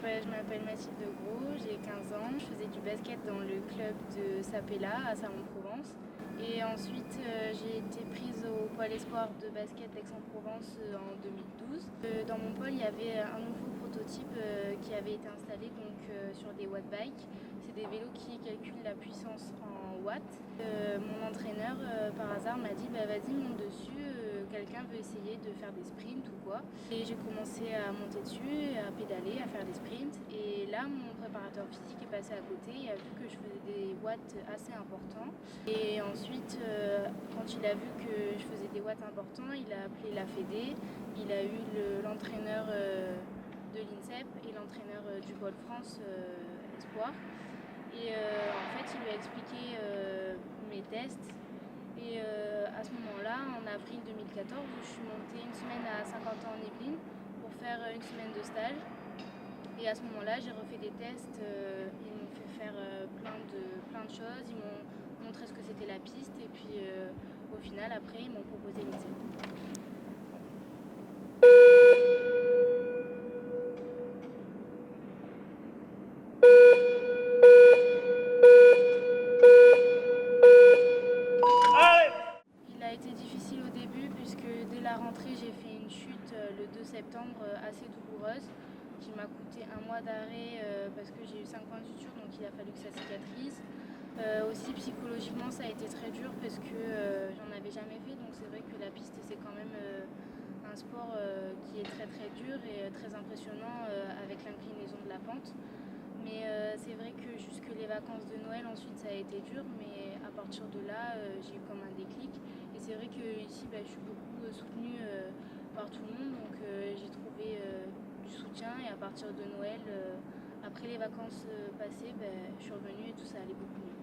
Je m'appelle Mathilde Gros, j'ai 15 ans. Je faisais du basket dans le club de Sapella à Salon-de-Provence. Et ensuite, j'ai été prise au pôle espoir de basket d'Aix-en-Provence en 2012. Dans mon pôle, il y avait un nouveau prototype qui avait été installé sur des watt bikes. C'est des vélos qui calculent la puissance en watts. Mon entraîneur, par hasard, m'a dit vas-y, monte dessus, quelqu'un veut essayer de faire des sprints ou quoi. Et j'ai commencé à monter dessus, à pédaler, à faire des sprints. Et là, mon préparateur physique est passé à côté, il a vu que je faisais des watts assez importants. Et ensuite, quand il a vu que je faisais des watts importants, il a appelé la Fédé, il a eu l'entraîneur de l'INSEP et l'entraîneur du Pôle France Espoir. Et en fait, il lui a expliqué mes tests. Et à ce moment-là, en avril 2014, je suis montée une semaine à Saint-Quentin en Yvelines pour faire une semaine de stage. Et à ce moment-là, j'ai refait des tests. Ils m'ont fait faire plein de choses. Ils m'ont montré ce que c'était la piste. Et puis au final, après, ils m'ont proposé l'INSEP. Il a été difficile au début puisque dès la rentrée, j'ai fait une chute le 2 septembre assez douloureuse qui m'a coûté un mois d'arrêt parce que j'ai eu 5 points de suture, donc il a fallu que ça cicatrise. Aussi psychologiquement, ça a été très dur parce que j'en avais jamais fait, donc c'est vrai que la piste, c'est quand même un sport qui est très très dur et très impressionnant avec l'inclinaison de la pente. Mais c'est vrai que jusque les vacances de Noël, ensuite, ça a été dur, mais à partir de là, j'ai eu comme un déclic. Et c'est vrai qu'ici, je suis beaucoup soutenue par tout le monde, donc j'ai trouvé du soutien. Et à partir de Noël, après les vacances passées, je suis revenue et tout ça allait beaucoup mieux.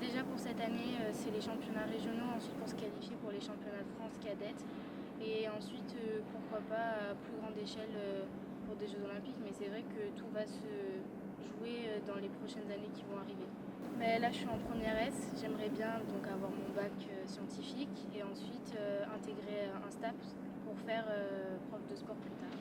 Déjà pour cette année, c'est les championnats régionaux, ensuite pour se qualifier pour les championnats de France cadettes. Et ensuite, pourquoi pas à plus grande échelle pour des Jeux Olympiques, mais c'est vrai que tout va se jouer dans les prochaines années qui vont arriver. Là, je suis en première S, j'aimerais bien donc avoir mon bac scientifique et ensuite intégrer un STAPS pour faire prof de sport plus tard.